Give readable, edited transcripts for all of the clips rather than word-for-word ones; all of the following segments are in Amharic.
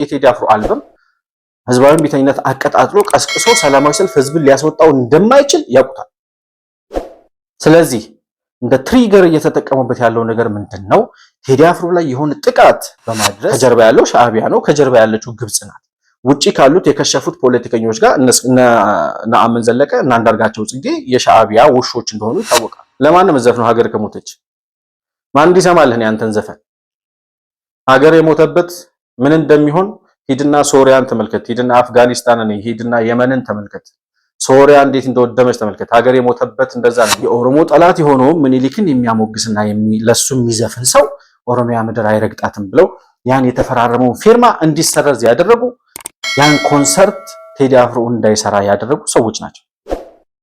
የቴዲ አፍሮ አልበም ህዝባዊ ቢተኝነት አቀጣጥሎ ቀስቅሶ ሰላማዊ ሰልፍ ህዝብን ሊያስወጣው እንደማይችል ያውቁታል። ስለዚህ እንደ ትሪገር እየተጠቀሙበት ያለው ነገር ምንድነው? ቴዲ አፍሮ ላይ የሆነ ጥቃት በማድረስ ከጀርባ ያለው ሻዕቢያ ነው፣ ከጀርባ ያለችው ግብጽ ናት። ውጪ ካሉት የከሸፉት ፖለቲከኞች ጋር ነአምን ዘለቀ እና አንዳርጋቸው ጽጌ የሻዕቢያ ውሾች እንደሆኑ ይታወቃል። ለማንም ዘፈኑ ሀገር ከሞተች ማን እንዲሰማልህ ያንተን ዘፈን? ሀገር የሞተበት ምን እንደሚሆን ሂድና ሶሪያን ተመልከት፣ ሂድና አፍጋኒስታንን፣ ሂድና የመንን ተመልከት። ሶሪያ እንዴት እንደወደመች ተመልከት። ሀገር የሞተበት እንደዛ ነው። የኦሮሞ ጠላት የሆነው ምኒልክን የሚያሞግስና ለሱ የሚዘፍን ሰው ኦሮሚያ ምድር አይረግጣትም ብለው ያን የተፈራረመውን ፊርማ እንዲሰረዝ ያደረጉ ያን ኮንሰርት ቴዲ አፍሮ እንዳይሰራ ያደረጉ ሰዎች ናቸው።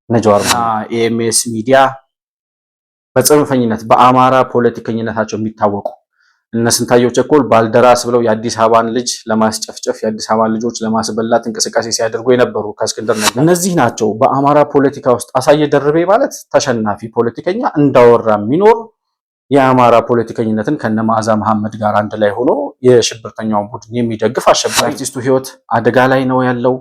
ነጃዋርና ኤኤምኤስ ሚዲያ በጽንፈኝነት በአማራ ፖለቲከኝነታቸው የሚታወቁ እነ ስንታየው ቸኮል ባልደራስ ብለው የአዲስ አበባን ልጅ ለማስጨፍጨፍ የአዲስ አበባን ልጆች ለማስበላት እንቅስቃሴ ሲያደርጉ የነበሩ ከእስክንድር ነጋ እነዚህ ናቸው። በአማራ ፖለቲካ ውስጥ አሳየ ደርቤ ማለት ተሸናፊ ፖለቲከኛ እንዳወራ የሚኖር የአማራ ፖለቲከኝነትን ከነማዕዛ መሐመድ ጋር አንድ ላይ ሆኖ የሽብርተኛውን ቡድን የሚደግፍ አሸባሪ አርቲስቱ ህይወት አደጋ ላይ ነው ያለው።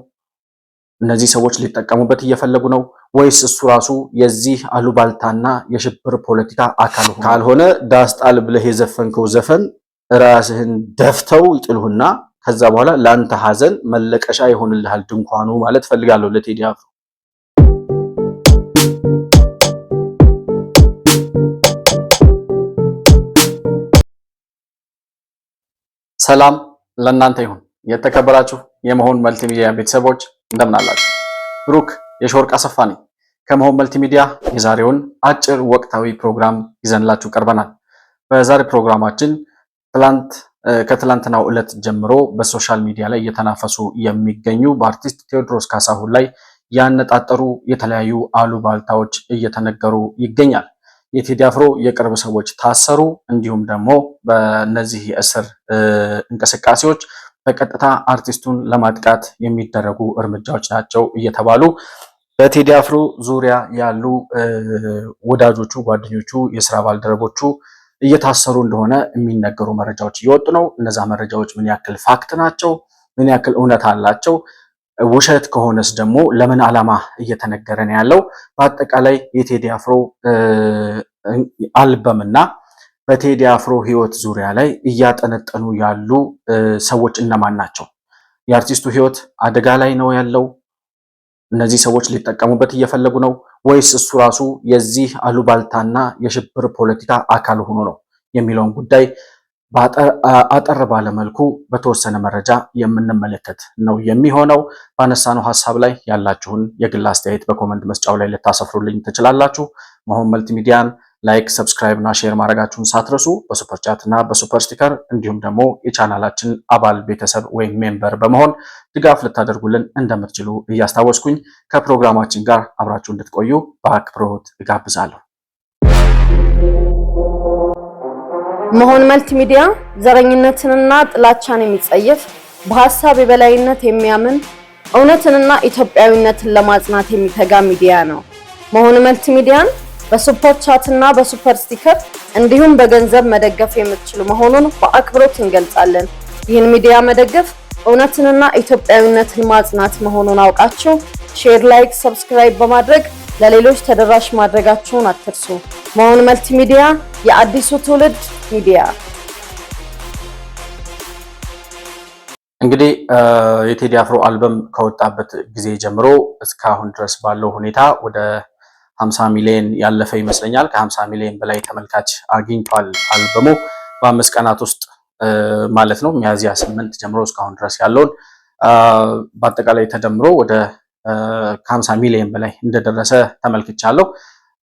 እነዚህ ሰዎች ሊጠቀሙበት እየፈለጉ ነው ወይስ እሱ ራሱ የዚህ አሉባልታና የሽብር ፖለቲካ አካል ካልሆነ ዳስጣል ብለህ የዘፈንከው ዘፈን ራስህን ደፍተው ይጥሉህና ከዛ በኋላ ላንተ ሐዘን መለቀሻ ይሆንልሃል ድንኳኑ ማለት ፈልጋለሁ ለቴዲ አፍሮ። ሰላም ለእናንተ ይሁን። የተከበራችሁ የመሆን መልቲሚዲያ ቤተሰቦች እንደምን አላችሁ? ብሩክ የሾርቅ አሰፋ ነኝ ከመሆን መልቲሚዲያ። የዛሬውን አጭር ወቅታዊ ፕሮግራም ይዘንላችሁ ቀርበናል። በዛሬ ፕሮግራማችን ከትላንትናው ዕለት ጀምሮ በሶሻል ሚዲያ ላይ እየተናፈሱ የሚገኙ በአርቲስት ቴዎድሮስ ካሳሁን ላይ ያነጣጠሩ የተለያዩ አሉባልታዎች እየተነገሩ ይገኛል። የቴዲ አፍሮ የቅርብ ሰዎች ታሰሩ፣ እንዲሁም ደግሞ በእነዚህ የእስር እንቅስቃሴዎች በቀጥታ አርቲስቱን ለማጥቃት የሚደረጉ እርምጃዎች ናቸው እየተባሉ በቴዲ አፍሮ ዙሪያ ያሉ ወዳጆቹ፣ ጓደኞቹ፣ የስራ ባልደረቦቹ እየታሰሩ እንደሆነ የሚነገሩ መረጃዎች እየወጡ ነው። እነዛ መረጃዎች ምን ያክል ፋክት ናቸው? ምን ያክል እውነት አላቸው? ውሸት ከሆነስ ደግሞ ለምን ዓላማ እየተነገረ ነው ያለው? በአጠቃላይ የቴዲ አፍሮ አልበም እና በቴዲ አፍሮ ህይወት ዙሪያ ላይ እያጠነጠኑ ያሉ ሰዎች እነማን ናቸው? የአርቲስቱ ህይወት አደጋ ላይ ነው ያለው? እነዚህ ሰዎች ሊጠቀሙበት እየፈለጉ ነው ወይስ እሱ ራሱ የዚህ አሉባልታና የሽብር ፖለቲካ አካል ሆኖ ነው የሚለውን ጉዳይ አጠር ባለመልኩ በተወሰነ መረጃ የምንመለከት ነው የሚሆነው። ባነሳነው ሀሳብ ላይ ያላችሁን የግል አስተያየት በኮመንት መስጫው ላይ ልታሰፍሩልኝ ትችላላችሁ። መሆን መልቲሚዲያን ላይክ፣ ሰብስክራይብ እና ሼር ማድረጋችሁን ሳትረሱ በሱፐር ቻት እና በሱፐር ስቲከር እንዲሁም ደግሞ የቻናላችን አባል ቤተሰብ ወይም ሜምበር በመሆን ድጋፍ ልታደርጉልን እንደምትችሉ እያስታወስኩኝ ከፕሮግራማችን ጋር አብራችሁ እንድትቆዩ በአክብሮት እጋብዛለሁ። መሆን መልቲሚዲያ ዘረኝነትንና ጥላቻን የሚጸየፍ በሐሳብ የበላይነት የሚያምን እውነትንና ኢትዮጵያዊነትን ለማጽናት የሚተጋ ሚዲያ ነው። መሆን መልቲሚዲያን በሱፐር ቻት እና በሱፐር ስቲከር እንዲሁም በገንዘብ መደገፍ የምትችሉ መሆኑን በአክብሮት እንገልጻለን። ይህን ሚዲያ መደገፍ እውነትንና ኢትዮጵያዊነትን ማጽናት መሆኑን አውቃችሁ ሼር፣ ላይክ፣ ሰብስክራይብ በማድረግ ለሌሎች ተደራሽ ማድረጋችሁን አትርሱ። መሆን መልቲሚዲያ የአዲሱ ትውልድ ሚዲያ። እንግዲህ የቴዲ አፍሮ አልበም ከወጣበት ጊዜ ጀምሮ እስካሁን ድረስ ባለው ሁኔታ ወደ 50 ሚሊዮን ያለፈ ይመስለኛል። ከ50 ሚሊዮን በላይ ተመልካች አግኝቷል አልበሙ በ5 ቀናት ውስጥ ማለት ነው። ሚያዝያ 8 ጀምሮ እስካሁን ድረስ ያለውን በአጠቃላይ ተደምሮ ወደ ከ50 ሚሊዮን በላይ እንደደረሰ ተመልክቻለሁ።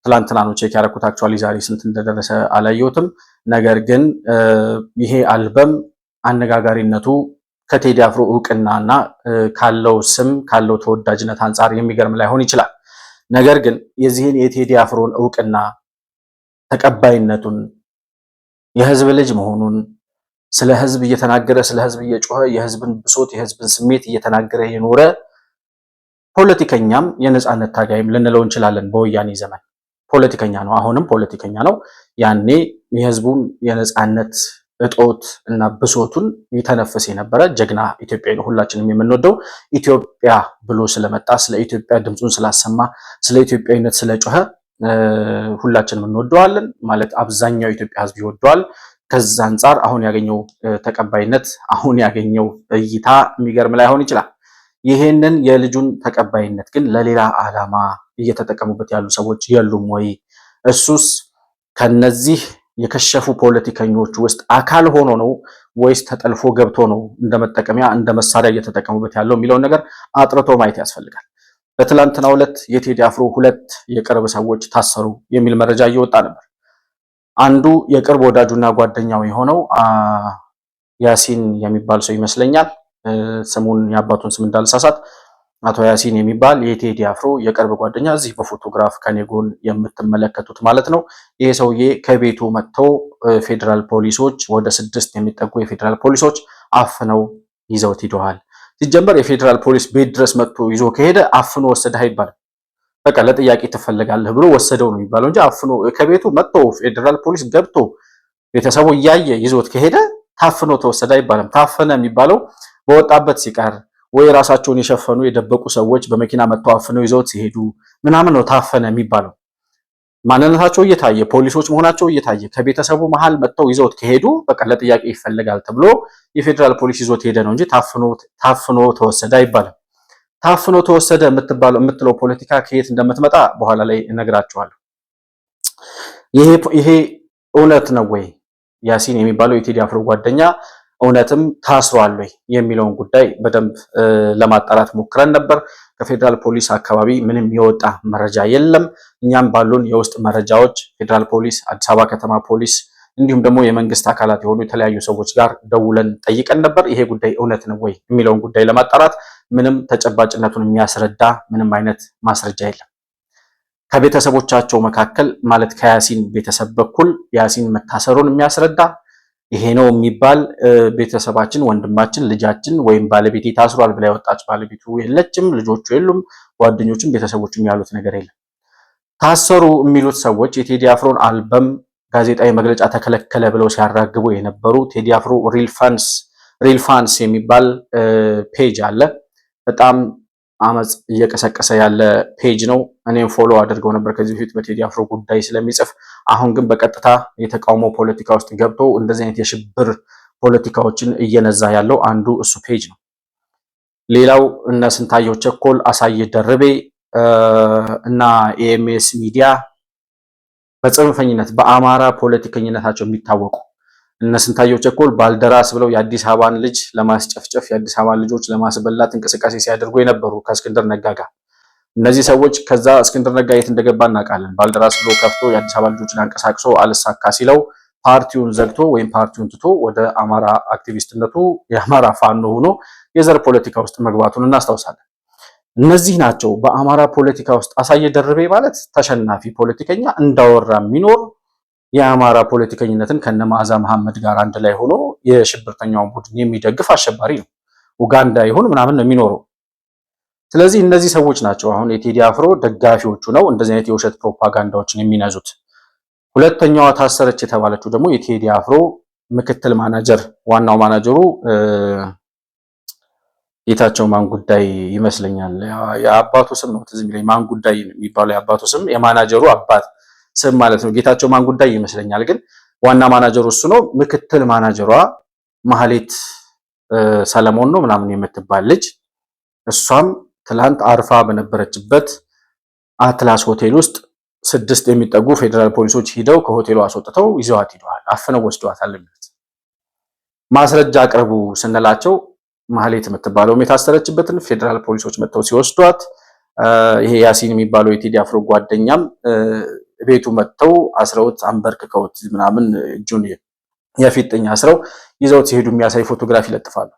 ትላንትና ነው ቼክ ያደረኩት። አክቹአሊ ዛሬ ስንት እንደደረሰ አላየሁትም። ነገር ግን ይሄ አልበም አነጋጋሪነቱ ከቴዲ አፍሮ እውቅናና ካለው ስም ካለው ተወዳጅነት አንጻር የሚገርም ላይሆን ይችላል። ነገር ግን የዚህን የቴዲ አፍሮን እውቅና ተቀባይነቱን የህዝብ ልጅ መሆኑን ስለ ህዝብ እየተናገረ ስለ ህዝብ እየጮኸ የህዝብን ብሶት የህዝብን ስሜት እየተናገረ የኖረ ፖለቲከኛም የነጻነት ታጋይም ልንለው እንችላለን። በወያኔ ዘመን ፖለቲከኛ ነው፣ አሁንም ፖለቲከኛ ነው። ያኔ የህዝቡን የነጻነት እጦት እና ብሶቱን ይተነፍስ የነበረ ጀግና ኢትዮጵያዊ ነው። ሁላችንም የምንወደው ኢትዮጵያ ብሎ ስለመጣ ስለ ኢትዮጵያ ድምፁን ስላሰማ ስለ ኢትዮጵያዊነት ስለጮኸ ሁላችንም እንወደዋለን። ማለት አብዛኛው ኢትዮጵያ ሕዝብ ይወደዋል። ከዛ አንጻር አሁን ያገኘው ተቀባይነት አሁን ያገኘው እይታ የሚገርም ላይሆን ይችላል። ይሄንን የልጁን ተቀባይነት ግን ለሌላ ዓላማ እየተጠቀሙበት ያሉ ሰዎች የሉም ወይ? እሱስ ከነዚህ የከሸፉ ፖለቲከኞች ውስጥ አካል ሆኖ ነው ወይስ ተጠልፎ ገብቶ ነው እንደ መጠቀሚያ እንደ መሳሪያ እየተጠቀሙበት ያለው የሚለውን ነገር አጥርቶ ማየት ያስፈልጋል። በትላንትናው ዕለት የቴዲ አፍሮ 2 የቅርብ ሰዎች ታሰሩ የሚል መረጃ እየወጣ ነበር። አንዱ የቅርብ ወዳጁና ጓደኛው የሆነው ያሲን የሚባል ሰው ይመስለኛል፣ ስሙን የአባቱን ስም እንዳልሳሳት፣ አቶ ያሲን የሚባል የቴዲ አፍሮ የቅርብ ጓደኛ፣ እዚህ በፎቶግራፍ ከኔ ጎን የምትመለከቱት ማለት ነው። ይሄ ሰውዬ ከቤቱ መጥተው ፌዴራል ፖሊሶች ወደ 6 የሚጠጉ የፌዴራል ፖሊሶች አፍነው ይዘውት ሂደዋል። ሲጀመር የፌዴራል ፖሊስ ቤት ድረስ መጥቶ ይዞ ከሄደ አፍኖ ወሰደህ አይባልም። በቃ ለጥያቄ ትፈልጋለህ ብሎ ወሰደው ነው የሚባለው እንጂ አፍኖ ከቤቱ መጥቶ ፌዴራል ፖሊስ ገብቶ ቤተሰቡ እያየ ይዞት ከሄደ ታፍኖ ተወሰደ አይባልም። ታፈነ የሚባለው በወጣበት ሲቀር ወይ ራሳቸውን የሸፈኑ የደበቁ ሰዎች በመኪና መጥተው አፍነው ይዘውት ሲሄዱ ምናምን ነው ታፈነ የሚባለው። ማንነታቸው እየታየ ፖሊሶች መሆናቸው እየታየ ከቤተሰቡ መሃል መጥተው ይዘውት ከሄዱ በቃ ለጥያቄ ይፈልጋል ተብሎ የፌዴራል ፖሊስ ይዞት ሄደ ነው እንጂ ታፍኖ ተወሰደ አይባልም። ታፍኖ ተወሰደ የምትለው ፖለቲካ ከየት እንደምትመጣ በኋላ ላይ እነግራችኋለሁ። ይሄ እውነት ነው ወይ? ያሲን የሚባለው የቴዲ አፍሮ ጓደኛ እውነትም ታስሯል ወይ የሚለውን ጉዳይ በደንብ ለማጣራት ሞክረን ነበር። ከፌዴራል ፖሊስ አካባቢ ምንም የወጣ መረጃ የለም። እኛም ባሉን የውስጥ መረጃዎች ፌዴራል ፖሊስ፣ አዲስ አበባ ከተማ ፖሊስ እንዲሁም ደግሞ የመንግስት አካላት የሆኑ የተለያዩ ሰዎች ጋር ደውለን ጠይቀን ነበር። ይሄ ጉዳይ እውነት ነው ወይ የሚለውን ጉዳይ ለማጣራት ምንም ተጨባጭነቱን የሚያስረዳ ምንም አይነት ማስረጃ የለም። ከቤተሰቦቻቸው መካከል ማለት ከያሲን ቤተሰብ በኩል ያሲን መታሰሩን የሚያስረዳ ይሄ ነው የሚባል ቤተሰባችን፣ ወንድማችን፣ ልጃችን ወይም ባለቤቴ ታስሯል ብላ የወጣች ባለቤቱ የለችም፣ ልጆቹ የሉም፣ ጓደኞቹም ቤተሰቦቹም ያሉት ነገር የለም። ታሰሩ የሚሉት ሰዎች የቴዲ አፍሮን አልበም ጋዜጣዊ መግለጫ ተከለከለ ብለው ሲያራግቡ የነበሩ ቴዲ አፍሮ ሪል ፋንስ የሚባል ፔጅ አለ። በጣም አመጽ እየቀሰቀሰ ያለ ፔጅ ነው። እኔም ፎሎ አድርገው ነበር ከዚህ በፊት በቴዲ አፍሮ ጉዳይ ስለሚጽፍ። አሁን ግን በቀጥታ የተቃውሞ ፖለቲካ ውስጥ ገብቶ እንደዚህ አይነት የሽብር ፖለቲካዎችን እየነዛ ያለው አንዱ እሱ ፔጅ ነው። ሌላው እነ ስንታየው ቸኮል፣ አሳየ ደርቤ እና ኤኤምኤስ ሚዲያ በጽንፈኝነት በአማራ ፖለቲከኝነታቸው የሚታወቁ እነ ስንታየው ቸኮል ባልደራስ ብለው የአዲስ አበባን ልጅ ለማስጨፍጨፍ የአዲስ አበባን ልጆች ለማስበላት እንቅስቃሴ ሲያደርጉ የነበሩ ከእስክንድር ነጋ ጋር። እነዚህ ሰዎች ከዛ እስክንድር ነጋ የት እንደገባ እናውቃለን። ባልደራስ ብሎ ከፍቶ የአዲስ አበባ ልጆችን አንቀሳቅሶ አልሳካ ሲለው ፓርቲውን ዘግቶ ወይም ፓርቲውን ትቶ ወደ አማራ አክቲቪስትነቱ የአማራ ፋኖ ሆኖ የዘር ፖለቲካ ውስጥ መግባቱን እናስታውሳለን። እነዚህ ናቸው በአማራ ፖለቲካ ውስጥ። አሳየ ደርቤ ማለት ተሸናፊ ፖለቲከኛ እንዳወራ የሚኖር የአማራ ፖለቲከኝነትን ከነመዓዛ መሐመድ ጋር አንድ ላይ ሆኖ የሽብርተኛውን ቡድን የሚደግፍ አሸባሪ ነው። ኡጋንዳ ይሁን ምናምን ነው የሚኖረው። ስለዚህ እነዚህ ሰዎች ናቸው አሁን የቴዲ አፍሮ ደጋፊዎቹ ነው እንደዚህ አይነት የውሸት ፕሮፓጋንዳዎችን የሚነዙት። ሁለተኛዋ ታሰረች የተባለችው ደግሞ የቴዲ አፍሮ ምክትል ማናጀር፣ ዋናው ማናጀሩ ጌታቸው ማን ጉዳይ ይመስለኛል። የአባቱ ስም ነው ትዝ የሚለኝ፣ ማን ጉዳይ የሚባለው የአባቱ ስም የማናጀሩ አባት ስም ማለት ነው። ጌታቸው ማን ጉዳይ ይመስለኛል፣ ግን ዋና ማናጀሩ እሱ ነው። ምክትል ማናጀሯ ማህሌት ሰለሞን ነው ምናምን የምትባል ልጅ፣ እሷም ትላንት አርፋ በነበረችበት አትላስ ሆቴል ውስጥ 6 የሚጠጉ ፌዴራል ፖሊሶች ሂደው ከሆቴሉ አስወጥተው ይዘዋት ሂደዋል። አፍነው ወስደዋታል። ማስረጃ አቅርቡ ስንላቸው ማህሌት የምትባለው የታሰረችበትን ፌዴራል ፖሊሶች መጥተው ሲወስዷት፣ ይሄ ያሲን የሚባለው የቴዲ አፍሮ ጓደኛም ቤቱ መጥተው አስረውት አንበርክከውት ምናምን እጁን የፊጥኝ አስረው ይዘውት ሲሄዱ የሚያሳይ ፎቶግራፍ ይለጥፋሉ።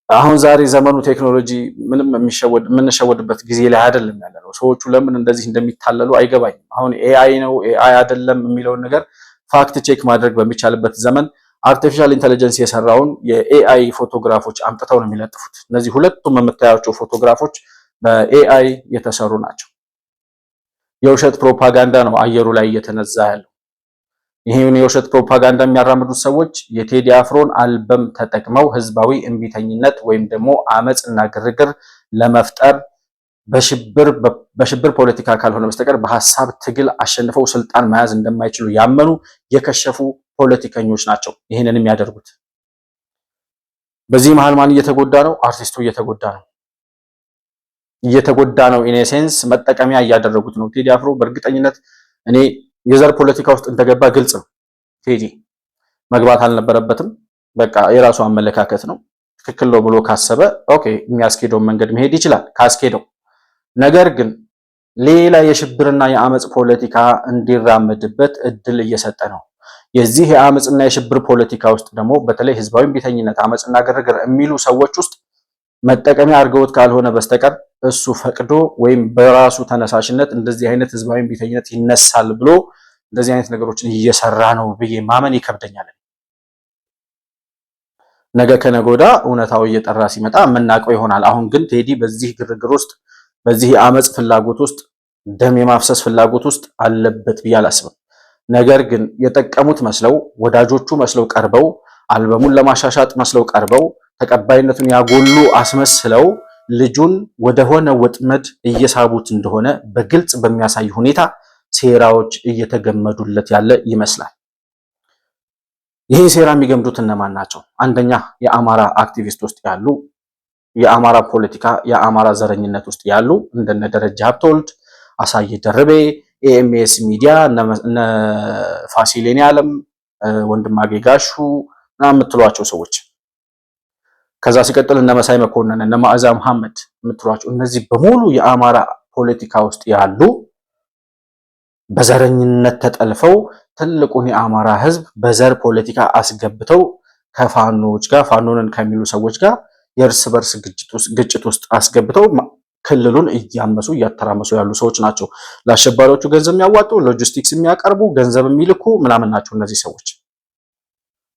አሁን ዛሬ ዘመኑ ቴክኖሎጂ ምንም የምንሸወድበት ጊዜ ላይ አይደለም ያለነው። ሰዎቹ ለምን እንደዚህ እንደሚታለሉ አይገባኝም። አሁን ኤአይ ነው ኤአይ አይደለም የሚለውን ነገር ፋክት ቼክ ማድረግ በሚቻልበት ዘመን አርቲፊሻል ኢንተለጀንስ የሰራውን የኤአይ ፎቶግራፎች አምጥተው ነው የሚለጥፉት። እነዚህ ሁለቱም የምታያቸው ፎቶግራፎች በኤአይ የተሰሩ ናቸው። የውሸት ፕሮፓጋንዳ ነው አየሩ ላይ እየተነዛ ያለው። ይሄን የውሸት ፕሮፓጋንዳ የሚያራምዱት ሰዎች የቴዲ አፍሮን አልበም ተጠቅመው ህዝባዊ እምቢተኝነት ወይም ደግሞ አመጽና ግርግር ለመፍጠር በሽብር ፖለቲካ ካልሆነ በስተቀር በሐሳብ ትግል አሸንፈው ስልጣን መያዝ እንደማይችሉ ያመኑ የከሸፉ ፖለቲከኞች ናቸው ይሄንን የሚያደርጉት። በዚህ መሃል ማን እየተጎዳ ነው? አርቲስቱ እየተጎዳ ነው። ኢኔሴንስ መጠቀሚያ እያደረጉት ነው። ቴዲ አፍሮ በእርግጠኝነት እኔ የዘር ፖለቲካ ውስጥ እንደገባ ግልጽ ነው። ቴዲ መግባት አልነበረበትም። በቃ የራሱ አመለካከት ነው። ትክክል ነው ብሎ ካሰበ ኦኬ፣ የሚያስኬደውን መንገድ መሄድ ይችላል ካስኬደው። ነገር ግን ሌላ የሽብርና የአመጽ ፖለቲካ እንዲራመድበት እድል እየሰጠ ነው። የዚህ የአመጽና የሽብር ፖለቲካ ውስጥ ደግሞ በተለይ ህዝባዊ ቢተኝነት፣ አመጽና ግርግር የሚሉ ሰዎች ውስጥ መጠቀሚያ አድርገውት ካልሆነ በስተቀር እሱ ፈቅዶ ወይም በራሱ ተነሳሽነት እንደዚህ አይነት ህዝባዊ ቢተኝነት ይነሳል ብሎ እንደዚህ አይነት ነገሮችን እየሰራ ነው ብዬ ማመን ይከብደኛል። ነገ ከነገ ወዲያ እውነታው እየጠራ ሲመጣ የምናውቀው ይሆናል። አሁን ግን ቴዲ በዚህ ግርግር ውስጥ በዚህ የአመጽ ፍላጎት ውስጥ ደም የማፍሰስ ፍላጎት ውስጥ አለበት ብዬ አላስብም። ነገር ግን የጠቀሙት መስለው ወዳጆቹ መስለው ቀርበው አልበሙን ለማሻሻጥ መስለው ቀርበው ተቀባይነቱን ያጎሉ አስመስለው ልጁን ወደሆነ ወጥመድ እየሳቡት እንደሆነ በግልጽ በሚያሳይ ሁኔታ ሴራዎች እየተገመዱለት ያለ ይመስላል። ይሄ ሴራ የሚገምዱት እነማን ናቸው? አንደኛ የአማራ አክቲቪስት ውስጥ ያሉ፣ የአማራ ፖለቲካ የአማራ ዘረኝነት ውስጥ ያሉ እንደነ ደረጃ ሀብተወልድ፣ አሳየ ደርቤ፣ ኤኤምኤስ ሚዲያ፣ እነ ፋሲሌኒ ዓለም፣ ወንድማገኝ ጋሹ ምናምን የምትሏቸው ሰዎች፣ ከዛ ሲቀጥል እነ መሳይ መኮንን፣ እነ ማዕዛ መሐመድ የምትሏቸው እነዚህ በሙሉ የአማራ ፖለቲካ ውስጥ ያሉ በዘረኝነት ተጠልፈው ትልቁን የአማራ ህዝብ በዘር ፖለቲካ አስገብተው ከፋኖች ጋር ፋኖንን ከሚሉ ሰዎች ጋር የእርስ በርስ ግጭት ውስጥ አስገብተው ክልሉን እያመሱ እያተራመሱ ያሉ ሰዎች ናቸው። ለአሸባሪዎቹ ገንዘብ የሚያዋጡ፣ ሎጂስቲክስ የሚያቀርቡ፣ ገንዘብ የሚልኩ ምናምን ናቸው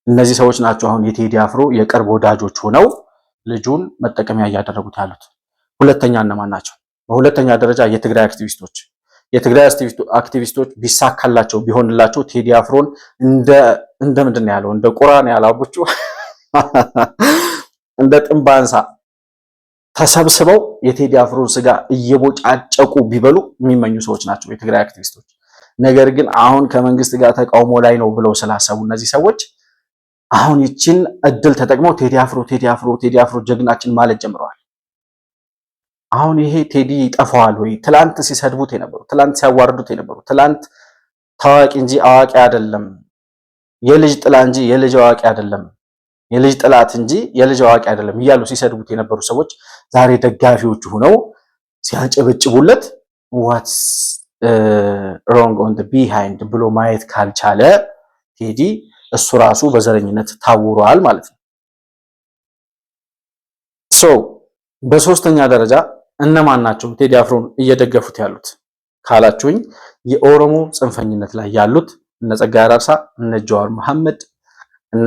እነዚህ ሰዎች ናቸው አሁን የቴዲ አፍሮ የቅርብ ወዳጆች ሆነው ልጁን መጠቀሚያ እያደረጉት ያሉት። ሁለተኛ እነማን ናቸው? በሁለተኛ ደረጃ የትግራይ አክቲቪስቶች ቢሳካላቸው ቢሆንላቸው ቴዲ አፍሮን እንደ ምንድን ነው ያለው? እንደ ቁራን ያላቡቹ እንደ ጥንባንሳ ተሰብስበው የቴዲ አፍሮን ስጋ እየቦጫጨቁ ቢበሉ የሚመኙ ሰዎች ናቸው የትግራይ አክቲቪስቶች። ነገር ግን አሁን ከመንግስት ጋር ተቃውሞ ላይ ነው ብለው ስላሰቡ እነዚህ ሰዎች አሁን ይችን እድል ተጠቅመው ቴዲ አፍሮ ጀግናችን ማለት ጀምረዋል። አሁን ይሄ ቴዲ ይጠፋዋል ወይ? ትላንት ሲሰድቡት የነበሩ፣ ትላንት ሲያዋርዱት የነበሩ፣ ትላንት ታዋቂ እንጂ አዋቂ አይደለም፣ የልጅ ጥላ እንጂ የልጅ አዋቂ አይደለም፣ የልጅ ጥላት እንጂ የልጅ አዋቂ አይደለም እያሉ ሲሰድቡት የነበሩ ሰዎች ዛሬ ደጋፊዎቹ ሆነው ሲያጨበጭቡለት ዋትስ ሮንግ ኦን ዘ ቢሃይንድ ብሎ ማየት ካልቻለ ቴዲ እሱ ራሱ በዘረኝነት ታውሯል ማለት ነው። በሶስተኛ ደረጃ እነማን ናቸው ቴዲ አፍሮን እየደገፉት ያሉት ካላችሁኝ፣ የኦሮሞ ጽንፈኝነት ላይ ያሉት እነ ጸጋዬ አራርሳ፣ እነ ጀዋር መሐመድ፣ እነ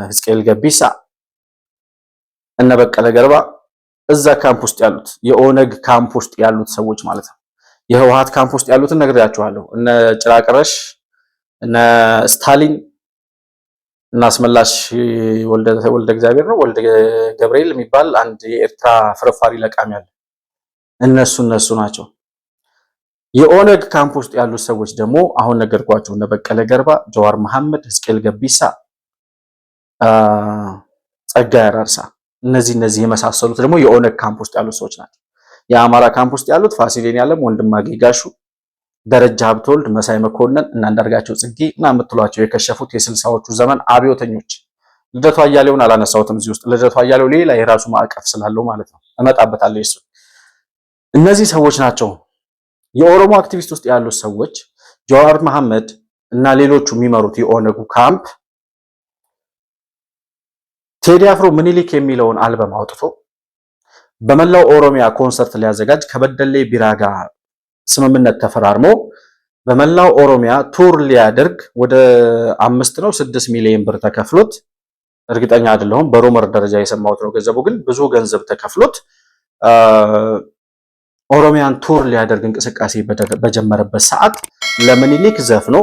ሕዝቅኤል ገቢሳ፣ እነ በቀለ ገርባ፣ እዛ ካምፕ ውስጥ ያሉት የኦነግ ካምፕ ውስጥ ያሉት ሰዎች ማለት ነው። የህወሓት ካምፕ ውስጥ ያሉትን ነግሬያችኋለሁ። እነ ጭራቅረሽ፣ እነ ስታሊን እና አስመላሽ ወልደ እግዚአብሔር ነው ወልደ ገብርኤል የሚባል አንድ የኤርትራ ፍርፋሪ ለቃሚ አለ። እነሱ ናቸው። የኦነግ ካምፕ ውስጥ ያሉት ሰዎች ደግሞ አሁን ነገርኳችሁ፣ እነ በቀለ ገርባ፣ ጀዋር መሐመድ፣ ሕዝቅኤል ገቢሳ፣ ጸጋዬ አራርሳ፣ እነዚህ የመሳሰሉት ደግሞ የኦነግ ካምፕ ውስጥ ያሉት ሰዎች ናቸው። የአማራ ካምፕ ውስጥ ያሉት ፋሲሌኒ ዓለም፣ ወንድማገኝ ጋሹ፣ ደረጃ ሀብተወልድ፣ መሳይ መኮንን እና አንዳርጋቸው ጽጌ እና የምትሏቸው የከሸፉት የስልሳዎቹ ዘመን አብዮተኞች። ልደቱ አያሌውን አላነሳሁትም እዚህ ውስጥ። ልደቱ አያሌው ሌላ የራሱ ማዕቀፍ ስላለው ማለት ነው፣ እመጣበታለሁ እሱ። እነዚህ ሰዎች ናቸው የኦሮሞ አክቲቪስት ውስጥ ያሉት ሰዎች። ጀዋር መሐመድ እና ሌሎቹ የሚመሩት የኦነጉ ካምፕ ቴዲ አፍሮ ምኒልክ የሚለውን አልበም አውጥቶ በመላው ኦሮሚያ ኮንሰርት ሊያዘጋጅ ከበደሌ ቢራ ጋር ስምምነት ተፈራርሞ በመላው ኦሮሚያ ቱር ሊያደርግ ወደ 5 ነው 6 ሚሊዮን ብር ተከፍሎት፣ እርግጠኛ አይደለሁም በሮመር ደረጃ የሰማሁት ነው ገንዘቡ፣ ግን ብዙ ገንዘብ ተከፍሎት ኦሮሚያን ቱር ሊያደርግ እንቅስቃሴ በጀመረበት ሰዓት ለምኒልክ ዘፍኖ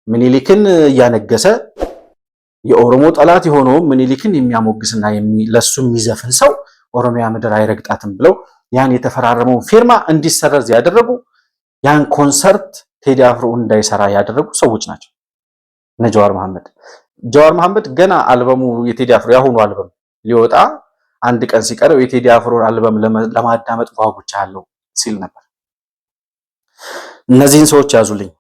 ምኒልክን እያነገሰ የኦሮሞ ጠላት የሆነው ምኒልክን የሚያሞግስና ለሱ የሚዘፍን ሰው ኦሮሚያ ምድር አይረግጣትም ብለው ያን የተፈራረመውን ፊርማ እንዲሰረዝ ያደረጉ ያን ኮንሰርት ቴዲ አፍሮ እንዳይሰራ ያደረጉ ሰዎች ናቸው እነ ጀዋር መሐመድ ገና አልበሙ የቴዲ አፍሮ ያሁኑ አልበም ሊወጣ አንድ ቀን ሲቀረው የቴዲ አፍሮን አልበም ለማዳመጥ ጓጉቻለሁ ሲል ነበር። እነዚህን ሰዎች ያዙልኝ።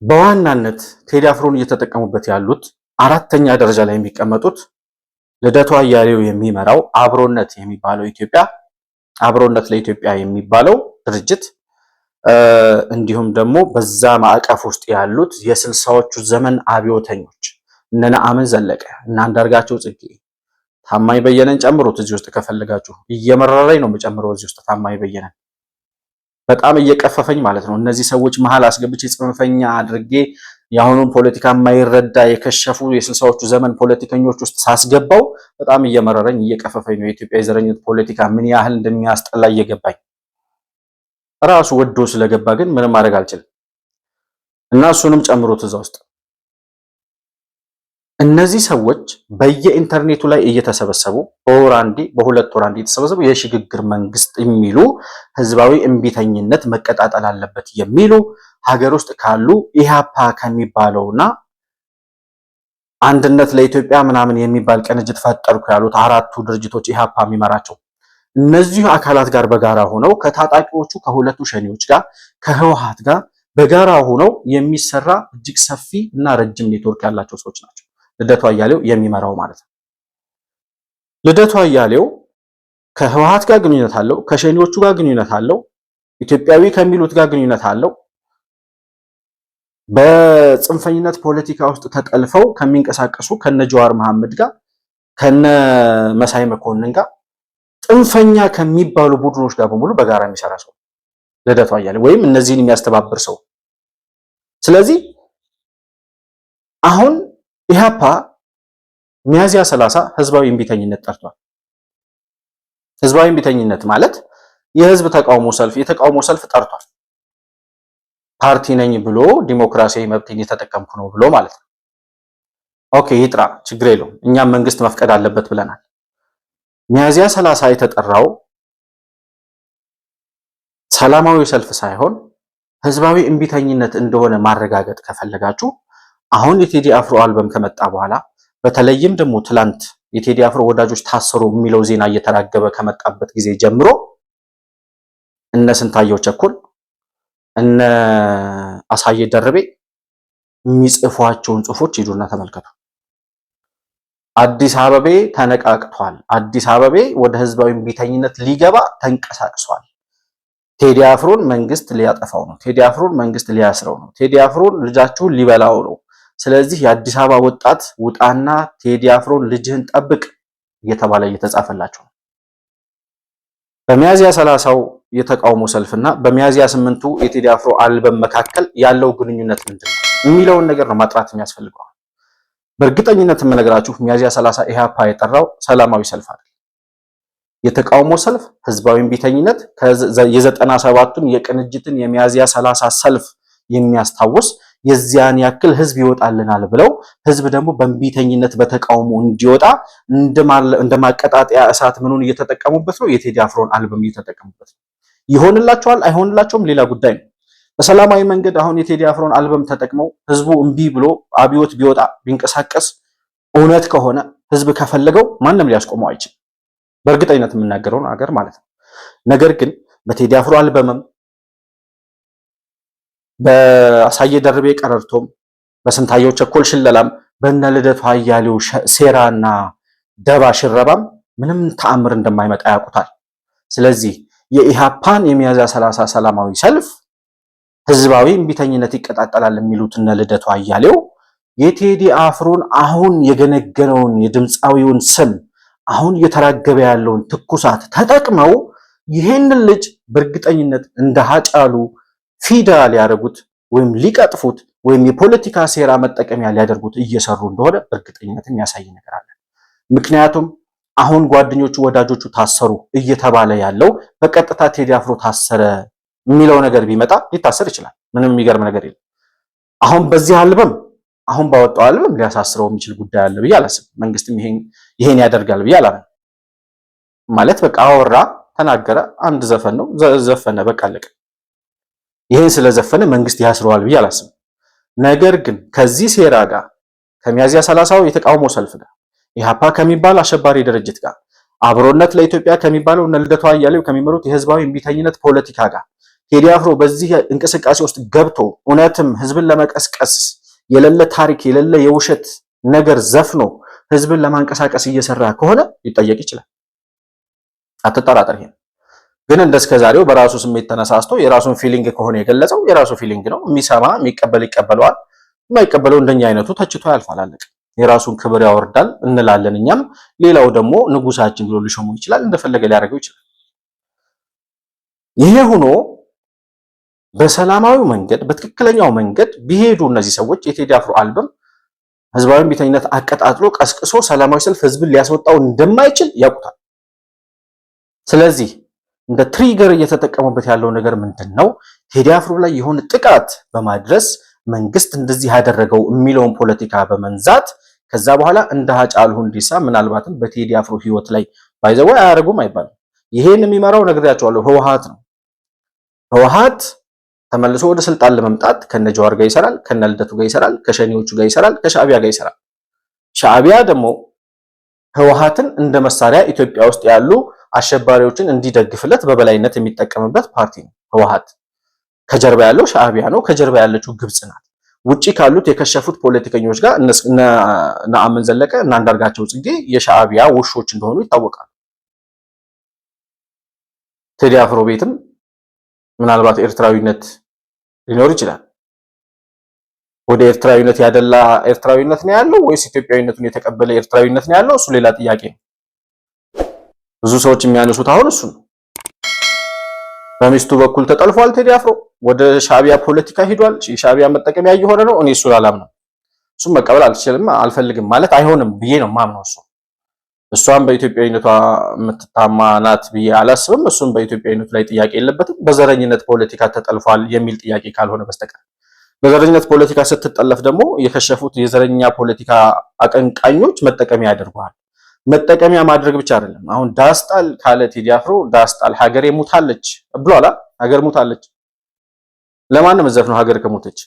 በዋናነት ቴዲ አፍሮን እየተጠቀሙበት ያሉት አራተኛ ደረጃ ላይ የሚቀመጡት ልደቱ አያሌው የሚመራው አብሮነት ለኢትዮጵያ የሚባለው ድርጅት እንዲሁም ደግሞ በዛ ማዕቀፍ ውስጥ ያሉት የስልሳዎቹ ዘመን አብዮተኞች እነ ነአምን ዘለቀ እና አንዳርጋቸው ጽጌ ታማኝ በየነን ጨምሮት እዚህ ውስጥ ከፈለጋችሁ እየመረረኝ ነው የምጨምረው እዚህ ውስጥ ታማኝ በየነን በጣም እየቀፈፈኝ ማለት ነው። እነዚህ ሰዎች መሃል አስገብቼ ጽንፈኛ አድርጌ የአሁኑን ፖለቲካ የማይረዳ የከሸፉ የስልሳዎቹ ዘመን ፖለቲከኞች ውስጥ ሳስገባው በጣም እየመረረኝ እየቀፈፈኝ ነው። የኢትዮጵያ የዘረኝነት ፖለቲካ ምን ያህል እንደሚያስጠላ እየገባኝ ራሱ ወዶ ስለገባ ግን ምንም ማድረግ አልችልም እና እሱንም ጨምሮት እዛ ውስጥ እነዚህ ሰዎች በየኢንተርኔቱ ላይ እየተሰበሰቡ በወር አንዴ በሁለት ወር አንዴ እየተሰበሰቡ የሽግግር መንግስት የሚሉ ህዝባዊ እምቢተኝነት መቀጣጠል አለበት የሚሉ ሀገር ውስጥ ካሉ ኢሃፓ ከሚባለውና አንድነት ለኢትዮጵያ ምናምን የሚባል ቅንጅት ፈጠርኩ ያሉት አራቱ ድርጅቶች ኢሃፓ የሚመራቸው እነዚህ አካላት ጋር በጋራ ሆነው ከታጣቂዎቹ ከሁለቱ ሸኔዎች ጋር ከህወሓት ጋር በጋራ ሆነው የሚሰራ እጅግ ሰፊ እና ረጅም ኔትወርክ ያላቸው ሰዎች ናቸው። ልደቱ አያሌው የሚመራው ማለት ነው። ልደቱ አያሌው ከህወሓት ጋር ግንኙነት አለው፣ ከሸኔዎቹ ጋር ግንኙነት አለው፣ ኢትዮጵያዊ ከሚሉት ጋር ግንኙነት አለው። በጽንፈኝነት ፖለቲካ ውስጥ ተጠልፈው ከሚንቀሳቀሱ ከነ ጀዋር መሐመድ ጋር ከነ መሳይ መኮንን ጋር ጽንፈኛ ከሚባሉ ቡድኖች ጋር በሙሉ በጋራ የሚሰራ ሰው ልደቱ አያሌው ወይም እነዚህን የሚያስተባብር ሰው። ስለዚህ አሁን ኢሃፓ ሚያዝያ 30 ህዝባዊ እምቢተኝነት ጠርቷል። ህዝባዊ እምቢተኝነት ማለት የህዝብ የተቃውሞ ሰልፍ ጠርቷል። ፓርቲ ነኝ ብሎ ዲሞክራሲያዊ መብትን እየተጠቀምኩ ነው ብሎ ማለት ነው። ኦኬ ይጥራ፣ ችግር የለውም። እኛም መንግስት መፍቀድ አለበት ብለናል። ሚያዝያ 30 የተጠራው ሰላማዊ ሰልፍ ሳይሆን ህዝባዊ እምቢተኝነት እንደሆነ ማረጋገጥ ከፈለጋችሁ አሁን የቴዲ አፍሮ አልበም ከመጣ በኋላ በተለይም ደግሞ ትላንት የቴዲ አፍሮ ወዳጆች ታሰሩ የሚለው ዜና እየተራገበ ከመጣበት ጊዜ ጀምሮ እነ ስንታየው ቸኮል እነ አሳየ ደርቤ የሚጽፏቸውን ጽሁፎች ሂዱና ተመልከቱ። አዲስ አበቤ ተነቃቅቷል፣ አዲስ አበቤ ወደ ህዝባዊ እምቢተኝነት ሊገባ ተንቀሳቅሷል፣ ቴዲ አፍሮን መንግስት ሊያጠፋው ነው፣ ቴዲ አፍሮን መንግስት ሊያስረው ነው፣ ቴዲ አፍሮን ልጃችሁን ሊበላው ነው። ስለዚህ የአዲስ አበባ ወጣት ውጣና ቴዲ አፍሮን ልጅህን ጠብቅ እየተባለ እየተጻፈላቸው ነው። በሚያዚያ 30ው የተቃውሞ ሰልፍና በሚያዚያ 8ቱ የቴዲ አፍሮ አልበም መካከል ያለው ግንኙነት ምንድነው የሚለውን ነገር ነው ማጥራት የሚያስፈልገው። በእርግጠኝነት የምነግራችሁ ሚያዚያ 30 ኢሃፓ የጠራው ሰላማዊ ሰልፍ አይደል። የተቃውሞ ሰልፍ ህዝባዊ እምቢተኝነት የ97ቱን የቅንጅትን የሚያዚያ 30 ሰልፍ የሚያስታውስ የዚያን ያክል ህዝብ ይወጣልናል ብለው ህዝብ ደግሞ በእምቢተኝነት በተቃውሞ እንዲወጣ እንደማቀጣጠያ እሳት ምኑን እየተጠቀሙበት ነው። የቴዲ አፍሮን አልበም እየተጠቀሙበት ነው። ይሆንላቸዋል አይሆንላቸውም ሌላ ጉዳይ ነው። በሰላማዊ መንገድ አሁን የቴዲ አፍሮን አልበም ተጠቅመው ህዝቡ እምቢ ብሎ አብዮት ቢወጣ ቢንቀሳቀስ እውነት ከሆነ ህዝብ ከፈለገው ማንም ሊያስቆመው አይችልም። በእርግጠኝነት የምናገረው ነገር ማለት ነው። ነገር ግን በቴዲ አፍሮ አልበምም በአሳየ ደርቤ ቀረርቶም በስንታየው ቸኮል ሽለላም በእነ ልደቱ አያሌው ሴራና ደባ ሽረባም ምንም ተአምር እንደማይመጣ ያውቁታል። ስለዚህ የኢሃፓን የሚያዝያ 30 ሰላማዊ ሰልፍ ህዝባዊ እምቢተኝነት ይቀጣጠላል የሚሉት እነ ልደቱ አያሌው የቴዲ አፍሮን አሁን የገነገነውን የድምፃዊውን ስም አሁን እየተራገበ ያለውን ትኩሳት ተጠቅመው ይሄንን ልጅ በእርግጠኝነት እንደ ሀጫሉ ፊዳ ሊያደርጉት ወይም ሊቀጥፉት ወይም የፖለቲካ ሴራ መጠቀሚያ ሊያደርጉት እየሰሩ እንደሆነ በእርግጠኝነት የሚያሳይ ነገር አለ። ምክንያቱም አሁን ጓደኞቹ ወዳጆቹ ታሰሩ እየተባለ ያለው በቀጥታ ቴዲ አፍሮ ታሰረ የሚለው ነገር ቢመጣ ሊታሰር ይችላል። ምንም የሚገርም ነገር የለም። አሁን በዚህ አልበም አሁን ባወጣው አልበም ሊያሳስረው የሚችል ጉዳይ አለ ብዬ አላስብም። መንግስትም ይሄን ያደርጋል ብዬ አላምንም። ማለት በቃ አወራ፣ ተናገረ፣ አንድ ዘፈን ነው ዘፈነ፣ በቃ አለቀ። ይሄን ስለዘፈነ መንግስት ያስረዋል ብዬ አላስብም። ነገር ግን ከዚህ ሴራ ጋር ከሚያዚያ 30ው የተቃውሞ ሰልፍ ጋር ኢህአፓ ከሚባል አሸባሪ ድርጅት ጋር አብሮነት ለኢትዮጵያ ከሚባለው እነ ልደቱ አያሌው ከሚመሩት የህዝባዊ እምቢተኝነት ፖለቲካ ጋር ቴዲ አፍሮ በዚህ እንቅስቃሴ ውስጥ ገብቶ እውነትም ህዝብን ለመቀስቀስ የሌለ ታሪክ የሌለ የውሸት ነገር ዘፍኖ ህዝብን ለማንቀሳቀስ እየሰራ ከሆነ ሊጠየቅ ይችላል። አትጠራጠር። ይሄን ግን እንደስከዛሬው በራሱ ስሜት ተነሳስቶ የራሱን ፊሊንግ ከሆነ የገለጸው የራሱ ፊሊንግ ነው። የሚሰማ የሚቀበል ይቀበለዋል፣ የማይቀበለው እንደኛ አይነቱ ተችቶ ያልፋል። አለቀ። የራሱን ክብር ያወርዳል እንላለን እኛም። ሌላው ደግሞ ንጉሳችን ብሎ ሊሾመው ይችላል፣ እንደፈለገ ሊያደርገው ይችላል። ይሄ ሆኖ በሰላማዊ መንገድ በትክክለኛው መንገድ ቢሄዱ እነዚህ ሰዎች የቴዲ አፍሮ አልበም ህዝባዊ እምቢተኝነት አቀጣጥሎ ቀስቅሶ ሰላማዊ ሰልፍ ህዝብን ሊያስወጣው እንደማይችል ያውቁታል። ስለዚህ እንደ ትሪገር እየተጠቀሙበት ያለው ነገር ምንድነው? ቴዲ አፍሮ ላይ የሆነ ጥቃት በማድረስ መንግስት እንደዚህ ያደረገው የሚለውን ፖለቲካ በመንዛት ከዛ በኋላ እንደ ሃጫሉ ሁንዴሳ ምናልባትም በቴዲ አፍሮ ህይወት ላይ ባይዘው አያረጉም አይባልም። ይሄን የሚመራው ነግሬያቸዋለሁ፣ ህወሓት ነው። ህወሓት ተመልሶ ወደ ስልጣን ለመምጣት ከነ ጀዋር ጋር ይሰራል፣ ከነ ልደቱ ጋር ይሰራል፣ ከሸኔዎቹ ጋር ይሰራል፣ ከሻዕቢያ ጋር ይሰራል። ሻዕቢያ ደግሞ ህወሓትን እንደ መሳሪያ ኢትዮጵያ ውስጥ ያሉ አሸባሪዎችን እንዲደግፍለት በበላይነት የሚጠቀምበት ፓርቲ ነው ህወሓት። ከጀርባ ያለው ሻዕቢያ ነው። ከጀርባ ያለችው ግብጽ ናት። ውጪ ካሉት የከሸፉት ፖለቲከኞች ጋር ነአምን ዘለቀ እና አንዳርጋቸው ጽጌ የሻዕቢያ ውሾች እንደሆኑ ይታወቃሉ። ቴዲ አፍሮ ቤትም ምናልባት ኤርትራዊነት ሊኖር ይችላል። ወደ ኤርትራዊነት ያደላ ኤርትራዊነት ነው ያለው ወይስ ኢትዮጵያዊነቱን የተቀበለ ኤርትራዊነት ነው ያለው? እሱ ሌላ ጥያቄ ነው። ብዙ ሰዎች የሚያነሱት አሁን እሱ ነው። በሚስቱ በኩል ተጠልፏል ቴዲ አፍሮ፣ ወደ ሻዕቢያ ፖለቲካ ሂዷል፣ የሻዕቢያ መጠቀሚያ እየሆነ ነው። እኔ እሱን አላምነው። እሱን መቀበል አልችልም፣ አልፈልግም ማለት አይሆንም ብዬ ነው ማምነው። እሷም በኢትዮጵያዊነቷ የምትታማ ናት ብዬ አላስብም። እሱም በኢትዮጵያዊነቱ ላይ ጥያቄ የለበትም። በዘረኝነት ፖለቲካ ተጠልፏል የሚል ጥያቄ ካልሆነ በስተቀር በዘረኝነት ፖለቲካ ስትጠለፍ ደግሞ የከሸፉት የዘረኛ ፖለቲካ አቀንቃኞች መጠቀሚያ ያደርጉሃል። መጠቀሚያ ማድረግ ብቻ አይደለም። አሁን ዳስጣል ካለ ቴዲ አፍሮ ዳስጣል ሀገሬ ሙታለች ብሏላ። ሀገር ሙታለች ለማንም ዘፈን ነው። ሀገር ከሞተች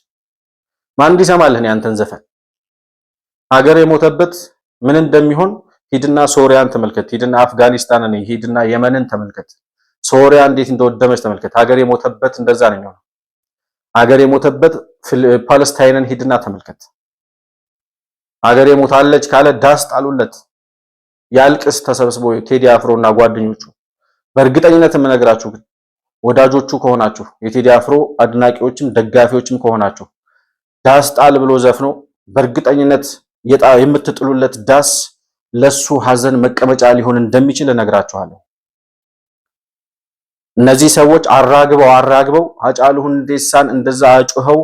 ማን እንዲሰማልህ ያንተን ዘፈን? ሀገር የሞተበት ምን እንደሚሆን ሂድና ሶሪያን ተመልከት፣ ሂድና አፍጋኒስታንን፣ ሂድና የመንን ተመልከት፣ ሶሪያ እንዴት እንደወደመች ተመልከት። ሀገር የሞተበት እንደዛ ነው የሚሆነው። ሀገር የሞተበት ፓለስታይንን ሂድና ተመልከት። ሀገር የሞታለች ካለ ዳስ ጣሉለት፣ ያልቅስ ተሰብስቦ ቴዲ አፍሮ እና ጓደኞቹ። በእርግጠኝነት የምነግራችሁ ግን ወዳጆቹ ከሆናችሁ የቴዲ አፍሮ አድናቂዎችም ደጋፊዎችም ከሆናችሁ ዳስ ጣል ብሎ ዘፍኖ በእርግጠኝነት የምትጥሉለት ዳስ ለሱ ሐዘን መቀመጫ ሊሆን እንደሚችል እነግራችኋለሁ። እነዚህ ሰዎች አራግበው ሃጫሉ ሁንዴሳን እንደዛ አጩኸው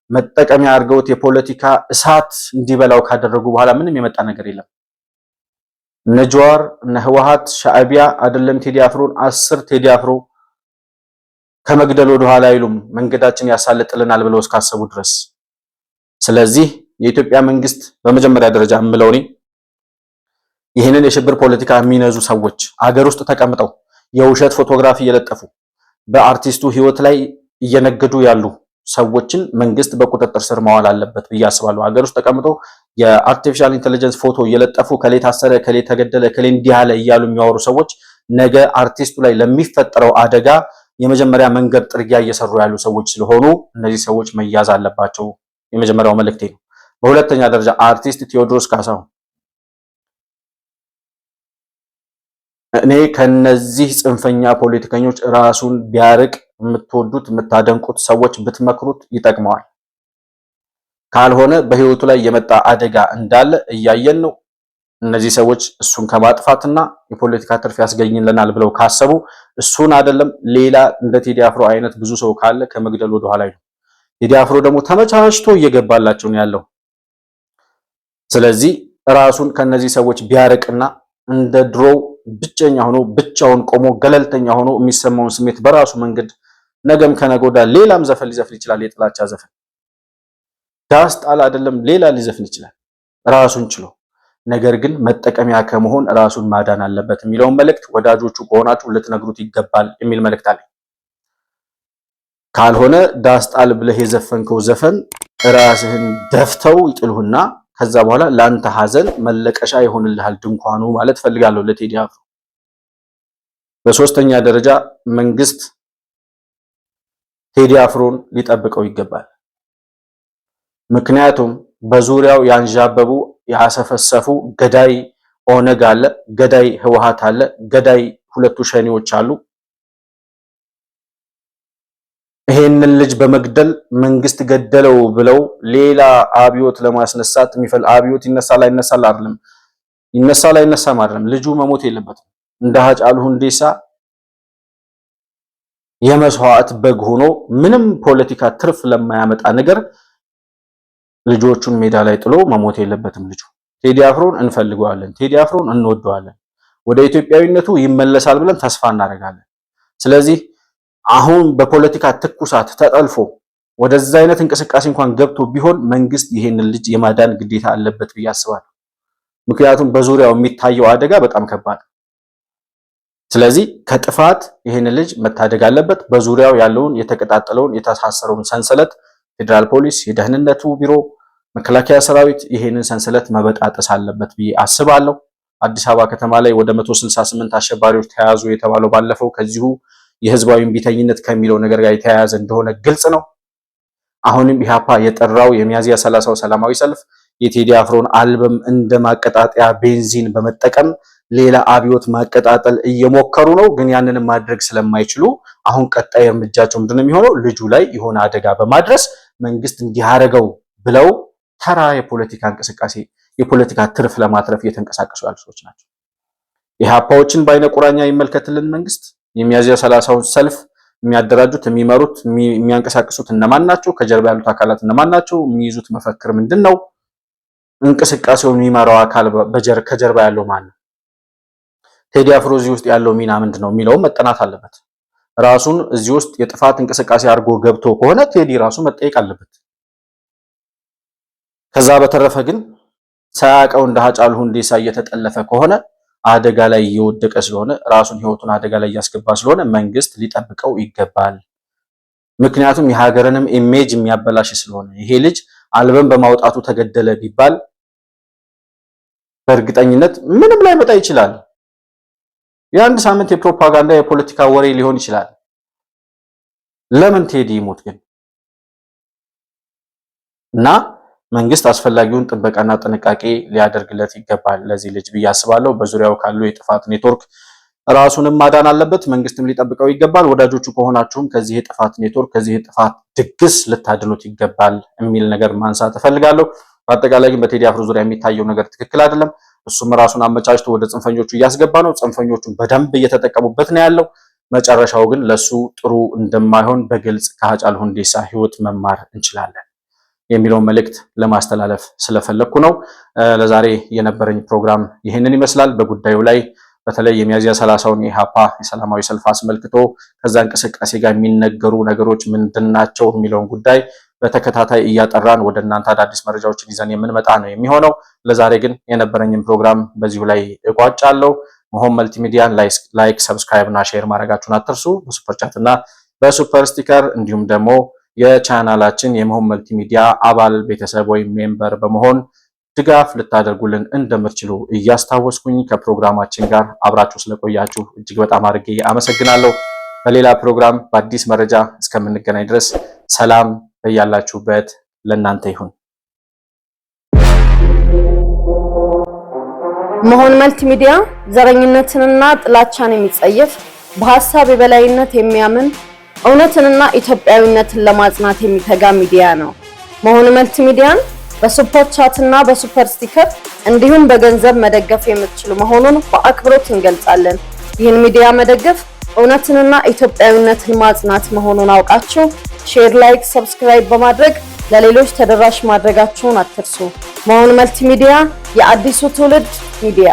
መጠቀሚያ አድርገውት የፖለቲካ እሳት እንዲበላው ካደረጉ በኋላ ምንም የመጣ ነገር የለም። እነ ጀዋር እነ ህወሓት ሻዕቢያ አይደለም ቴዲ አፍሮን 10 ቴዲ አፍሮ ከመግደል ወደ ኋላ አይሉም፣ መንገዳችን ያሳልጥልናል ብለው እስካሰቡ ድረስ። ስለዚህ የኢትዮጵያ መንግስት በመጀመሪያ ደረጃ እምለው እኔ ይህንን የሽብር ፖለቲካ የሚነዙ ሰዎች አገር ውስጥ ተቀምጠው የውሸት ፎቶግራፊ እየለጠፉ በአርቲስቱ ህይወት ላይ እየነገዱ ያሉ ሰዎችን መንግስት በቁጥጥር ስር ማዋል አለበት ብዬ አስባለሁ። አገር ውስጥ ተቀምጠው የአርቲፊሻል ኢንተለጀንስ ፎቶ እየለጠፉ ከሌ ታሰረ፣ ከሌ ተገደለ፣ ከሌ እንዲህ አለ እያሉ የሚያወሩ ሰዎች ነገ አርቲስቱ ላይ ለሚፈጠረው አደጋ የመጀመሪያ መንገድ ጥርጊያ እየሰሩ ያሉ ሰዎች ስለሆኑ እነዚህ ሰዎች መያዝ አለባቸው። የመጀመሪያው መልእክቴ ነው። በሁለተኛ ደረጃ አርቲስት ቴዎድሮስ ካሳሁን እኔ ከነዚህ ጽንፈኛ ፖለቲከኞች ራሱን ቢያርቅ የምትወዱት የምታደንቁት ሰዎች ብትመክሩት ይጠቅመዋል። ካልሆነ በህይወቱ ላይ የመጣ አደጋ እንዳለ እያየን ነው። እነዚህ ሰዎች እሱን ከማጥፋትና የፖለቲካ ትርፍ ያስገኝልናል ብለው ካሰቡ እሱን አይደለም ሌላ እንደ ቴዲ አፍሮ አይነት ብዙ ሰው ካለ ከመግደል ወደ ኋላ ነው። ቴዲ አፍሮ ደግሞ ተመቻችቶ እየገባላቸው ነው ያለው። ስለዚህ ራሱን ከነዚህ ሰዎች ቢያርቅና እንደ ድሮው ብቸኛ ሆኖ ብቻውን ቆሞ ገለልተኛ ሆኖ የሚሰማውን ስሜት በራሱ መንገድ ነገም ከነጎዳ ሌላም ዘፈን ሊዘፍን ይችላል። የጥላቻ ዘፈን ዳስጣል አይደለም ሌላ ሊዘፍን ይችላል ራሱን ችሎ። ነገር ግን መጠቀሚያ ከመሆን ራሱን ማዳን አለበት የሚለውን መልእክት ወዳጆቹ ከሆናችሁ ልትነግሩት ይገባል የሚል መልእክት አለ። ካልሆነ ዳስጣል ብለህ የዘፈንከው ዘፈን ራስህን ደፍተው ይጥሉህና ከዛ በኋላ ላንተ ሐዘን መለቀሻ ይሆንልሃል ድንኳኑ ማለት ፈልጋለሁ ለቴዲ አፍሮ። በሶስተኛ ደረጃ መንግስት ቴዲ አፍሮን ሊጠብቀው ይገባል። ምክንያቱም በዙሪያው ያንዣበቡ ያሰፈሰፉ ገዳይ ኦነግ አለ፣ ገዳይ ህወሓት አለ፣ ገዳይ ሁለቱ ሸኔዎች አሉ። ይሄንን ልጅ በመግደል መንግስት ገደለው ብለው ሌላ አብዮት ለማስነሳት አብዮት ይነሳል አይነሳል አይደለም፣ ይነሳል አይነሳም አይደለም። ልጁ መሞት የለበትም። እንደ ሃጫሉ ሁንዴሳ የመስዋዕት በግ ሆኖ ምንም ፖለቲካ ትርፍ ለማያመጣ ነገር ልጆቹን ሜዳ ላይ ጥሎ መሞት የለበትም ልጁ። ቴዲ አፍሮን እንፈልገዋለን፣ ቴዲ አፍሮን እንወደዋለን፣ ወደ ኢትዮጵያዊነቱ ይመለሳል ብለን ተስፋ እናደርጋለን። ስለዚህ አሁን በፖለቲካ ትኩሳት ተጠልፎ ወደዛ አይነት እንቅስቃሴ እንኳን ገብቶ ቢሆን መንግስት ይሄንን ልጅ የማዳን ግዴታ አለበት ብዬ አስባለሁ። ምክንያቱም በዙሪያው የሚታየው አደጋ በጣም ከባድ። ስለዚህ ከጥፋት ይሄንን ልጅ መታደግ አለበት። በዙሪያው ያለውን የተቀጣጠለውን የተሳሰረውን ሰንሰለት ፌዴራል ፖሊስ፣ የደህንነቱ ቢሮ፣ መከላከያ ሰራዊት ይሄንን ሰንሰለት መበጣጠስ አለበት ብዬ አስባለሁ። አዲስ አበባ ከተማ ላይ ወደ 168 አሸባሪዎች ተያዙ የተባለው ባለፈው ከዚሁ የህዝባዊ እምቢተኝነት ከሚለው ነገር ጋር የተያያዘ እንደሆነ ግልጽ ነው። አሁንም ኢህአፓ የጠራው የሚያዝያ 30ው ሰላማዊ ሰልፍ የቴዲ አፍሮን አልበም እንደ ማቀጣጠያ ቤንዚን በመጠቀም ሌላ አብዮት ማቀጣጠል እየሞከሩ ነው። ግን ያንን ማድረግ ስለማይችሉ አሁን ቀጣይ እርምጃቸው ምንድነው የሚሆነው? ልጁ ላይ የሆነ አደጋ በማድረስ መንግስት እንዲያረገው ብለው ተራ የፖለቲካ እንቅስቃሴ የፖለቲካ ትርፍ ለማትረፍ እየተንቀሳቀሱ ያሉ ሰዎች ናቸው። ኢህአፓዎችን በአይነ ቁራኛ ይመልከትልን መንግስት። የሚያዝያ 30ውን ሰልፍ የሚያደራጁት፣ የሚመሩት፣ የሚያንቀሳቅሱት እነማን ናቸው? ከጀርባ ያሉት አካላት እነማን ናቸው? የሚይዙት መፈክር ምንድነው? እንቅስቃሴውን የሚመራው አካል ከጀርባ ያለው ማን ነው? ቴዲ አፍሮ እዚህ ውስጥ ያለው ሚና ምንድነው የሚለውም መጠናት አለበት። ራሱን እዚህ ውስጥ የጥፋት እንቅስቃሴ አድርጎ ገብቶ ከሆነ ቴዲ ራሱ መጠየቅ አለበት። ከዛ በተረፈ ግን ሳያውቀው እንደ ሃጫሉ ሁንዴሳ እየተጠለፈ ከሆነ አደጋ ላይ እየወደቀ ስለሆነ ራሱን ህይወቱን አደጋ ላይ እያስገባ ስለሆነ መንግስት ሊጠብቀው ይገባል። ምክንያቱም የሀገርንም ኢሜጅ የሚያበላሽ ስለሆነ ይሄ ልጅ አልበም በማውጣቱ ተገደለ ቢባል በእርግጠኝነት ምንም ላይ መጣ ይችላል። የአንድ ሳምንት የፕሮፓጋንዳ የፖለቲካ ወሬ ሊሆን ይችላል። ለምን ቴዲ ይሞት ግን? እና መንግስት አስፈላጊውን ጥበቃና ጥንቃቄ ሊያደርግለት ይገባል ለዚህ ልጅ ብዬ አስባለሁ። በዙሪያው ካሉ የጥፋት ኔትወርክ ራሱንም ማዳን አለበት፣ መንግስትም ሊጠብቀው ይገባል። ወዳጆቹ ከሆናችሁም ከዚህ የጥፋት ኔትወርክ ከዚህ የጥፋት ድግስ ልታድኑት ይገባል የሚል ነገር ማንሳት እፈልጋለሁ። በአጠቃላይ ግን በቴዲ አፍሮ ዙሪያ የሚታየው ነገር ትክክል አይደለም። እሱም ራሱን አመቻችቶ ወደ ጽንፈኞቹ እያስገባ ነው። ጽንፈኞቹን በደንብ እየተጠቀሙበት ነው ያለው። መጨረሻው ግን ለሱ ጥሩ እንደማይሆን በግልጽ ከሃጫሉ ሁንዴሳ ህይወት መማር እንችላለን የሚለውን መልእክት ለማስተላለፍ ስለፈለኩ ነው። ለዛሬ የነበረኝ ፕሮግራም ይህንን ይመስላል። በጉዳዩ ላይ በተለይ የሚያዝያ 30ውን የኢህአፓ የሰላማዊ ሰልፍ አስመልክቶ ከዛ እንቅስቃሴ ጋር የሚነገሩ ነገሮች ምንድናቸው የሚለውን ጉዳይ በተከታታይ እያጠራን ወደ እናንተ አዳዲስ መረጃዎችን ይዘን የምንመጣ ነው የሚሆነው። ለዛሬ ግን የነበረኝን ፕሮግራም በዚሁ ላይ እቋጫለሁ። መሆን መልቲሚዲያን ላይክ፣ ሰብስክራይብ እና ሼር ማድረጋችሁን አትርሱ። በሱፐር ቻት እና በሱፐር ስቲከር እንዲሁም ደግሞ የቻናላችን የመሆን መልቲሚዲያ አባል ቤተሰብ ወይም ሜምበር በመሆን ድጋፍ ልታደርጉልን እንደምትችሉ እያስታወስኩኝ ከፕሮግራማችን ጋር አብራችሁ ስለቆያችሁ እጅግ በጣም አድርጌ አመሰግናለሁ። በሌላ ፕሮግራም በአዲስ መረጃ እስከምንገናኝ ድረስ ሰላም በያላችሁበት ለእናንተ ይሁን። መሆን መልቲሚዲያ ዘረኝነትንና ጥላቻን የሚጸየፍ በሐሳብ የበላይነት የሚያምን እውነትንና ኢትዮጵያዊነትን ለማጽናት የሚተጋ ሚዲያ ነው። መሆን መልቲሚዲያን በሱፐር ቻት እና በሱፐር ስቲከር እንዲሁም በገንዘብ መደገፍ የምትችሉ መሆኑን በአክብሮት እንገልጻለን። ይህን ሚዲያ መደገፍ እውነትንና ኢትዮጵያዊነትን ማጽናት መሆኑን አውቃችሁ ሼር፣ ላይክ፣ ሰብስክራይብ በማድረግ ለሌሎች ተደራሽ ማድረጋችሁን አትርሱ። መሆን መልቲሚዲያ የአዲሱ ትውልድ ሚዲያ